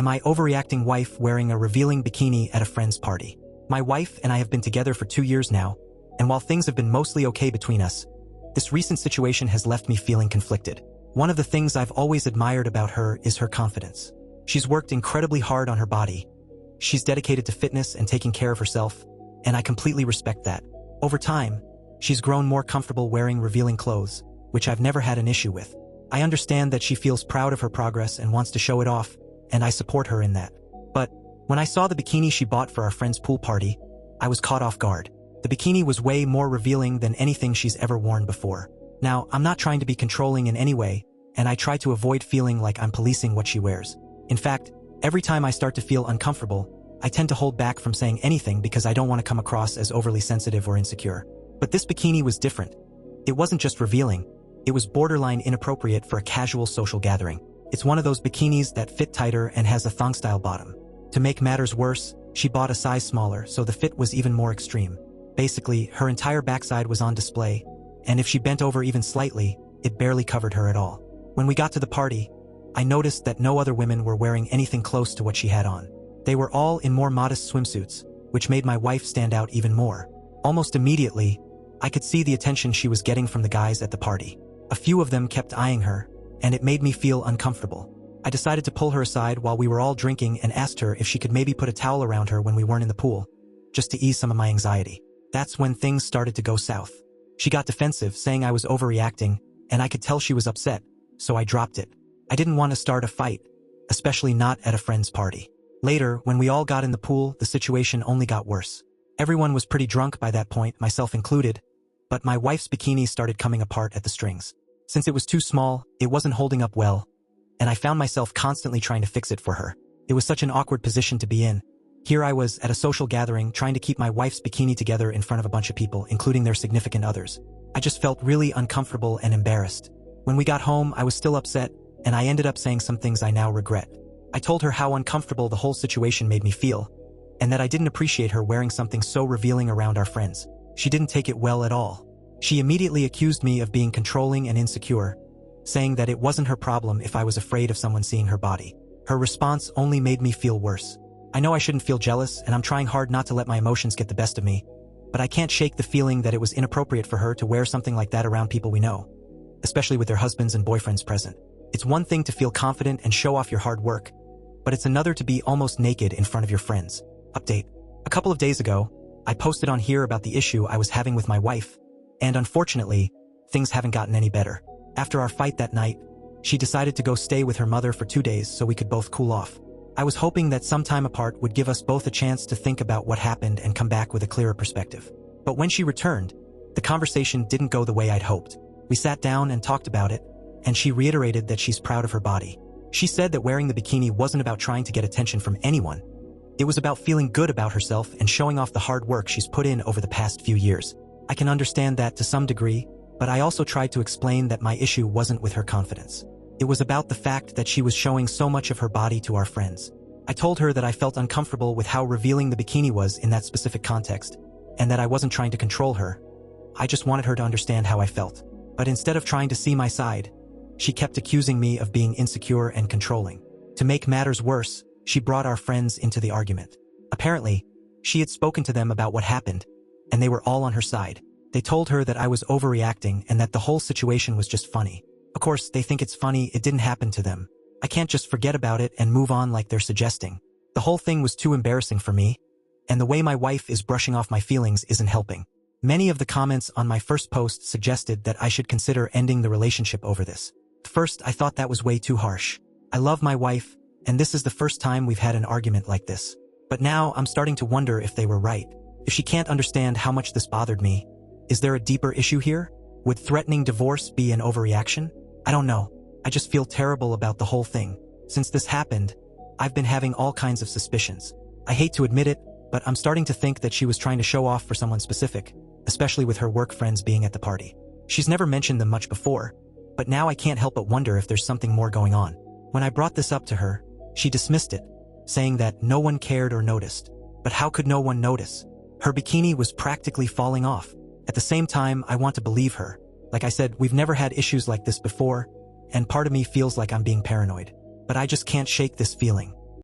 Am I overreacting wife wearing a revealing bikini at a friend's party? My wife and I have been together for 2 years now, and while things have been mostly okay between us, this recent situation has left me feeling conflicted. One of the things I've always admired about her is her confidence. She's worked incredibly hard on her body. She's dedicated to fitness and taking care of herself, and I completely respect that. Over time, she's grown more comfortable wearing revealing clothes, which I've never had an issue with. I understand that she feels proud of her progress and wants to show it off, and I support her in that. But when I saw the bikini she bought for our friend's pool party, I was caught off guard. The bikini was way more revealing than anything she's ever worn before. Now, I'm not trying to be controlling in any way, and I try to avoid feeling like I'm policing what she wears. In fact, every time I start to feel uncomfortable, I tend to hold back from saying anything because I don't want to come across as overly sensitive or insecure. But this bikini was different. It wasn't just revealing. It was borderline inappropriate for a casual social gathering. It's one of those bikinis that fit tighter and has a thong-style bottom. To make matters worse, she bought a size smaller, so the fit was even more extreme. Basically, her entire backside was on display, and if she bent over even slightly, it barely covered her at all. When we got to the party, I noticed that no other women were wearing anything close to what she had on. They were all in more modest swimsuits, which made my wife stand out even more. Almost immediately, I could see the attention she was getting from the guys at the party. A few of them kept eyeing her, and it made me feel uncomfortable. I decided to pull her aside while we were all drinking and asked her if she could maybe put a towel around her when we weren't in the pool, just to ease some of my anxiety. That's when things started to go south. She got defensive, saying I was overreacting, and I could tell she was upset, so I dropped it. I didn't want to start a fight, especially not at a friend's party. Later, when we all got in the pool, the situation only got worse. Everyone was pretty drunk by that point, myself included, but my wife's bikini started coming apart at the strings. Since it was too small, it wasn't holding up well, and I found myself constantly trying to fix it for her. It was such an awkward position to be in. Here I was at a social gathering trying to keep my wife's bikini together in front of a bunch of people, including their significant others. I just felt really uncomfortable and embarrassed. When we got home, I was still upset, and I ended up saying some things I now regret. I told her how uncomfortable the whole situation made me feel, and that I didn't appreciate her wearing something so revealing around our friends. She didn't take it well at all. She immediately accused me of being controlling and insecure, saying that it wasn't her problem if I was afraid of someone seeing her body. Her response only made me feel worse. I know I shouldn't feel jealous, and I'm trying hard not to let my emotions get the best of me, but I can't shake the feeling that it was inappropriate for her to wear something like that around people we know, especially with their husbands and boyfriends present. It's one thing to feel confident and show off your hard work, but it's another to be almost naked in front of your friends. Update. A couple of days ago, I posted on here about the issue I was having with my wife, and unfortunately, things haven't gotten any better. After our fight that night, she decided to go stay with her mother for 2 days so we could both cool off. I was hoping that some time apart would give us both a chance to think about what happened and come back with a clearer perspective. But when she returned, the conversation didn't go the way I'd hoped. We sat down and talked about it, and she reiterated that she's proud of her body. She said that wearing the bikini wasn't about trying to get attention from anyone. It was about feeling good about herself and showing off the hard work she's put in over the past few years. I can understand that to some degree, but I also tried to explain that my issue wasn't with her confidence. It was about the fact that she was showing so much of her body to our friends. I told her that I felt uncomfortable with how revealing the bikini was in that specific context, and that I wasn't trying to control her. I just wanted her to understand how I felt. But instead of trying to see my side, she kept accusing me of being insecure and controlling. To make matters worse, she brought our friends into the argument. Apparently, she had spoken to them about what happened, and they were all on her side. They told her that I was overreacting and that the whole situation was just funny. Of course, they think it's funny it didn't happen to them. I can't just forget about it and move on like they're suggesting. The whole thing was too embarrassing for me, and the way my wife is brushing off my feelings isn't helping. Many of the comments on my first post suggested that I should consider ending the relationship over this. At first, I thought that was way too harsh. I love my wife, and this is the first time we've had an argument like this. But now I'm starting to wonder if they were right. If she can't understand how much this bothered me, is there a deeper issue here? Would threatening divorce be an overreaction? I don't know. I just feel terrible about the whole thing. Since this happened, I've been having all kinds of suspicions. I hate to admit it, but I'm starting to think that she was trying to show off for someone specific, especially with her work friends being at the party. She's never mentioned them much before, but now I can't help but wonder if there's something more going on. When I brought this up to her, she dismissed it, saying that no one cared or noticed. But how could no one notice? Her bikini was practically falling off. At the same time, I want to believe her. Like I said, we've never had issues like this before, and part of me feels like I'm being paranoid. But I just can't shake this feeling.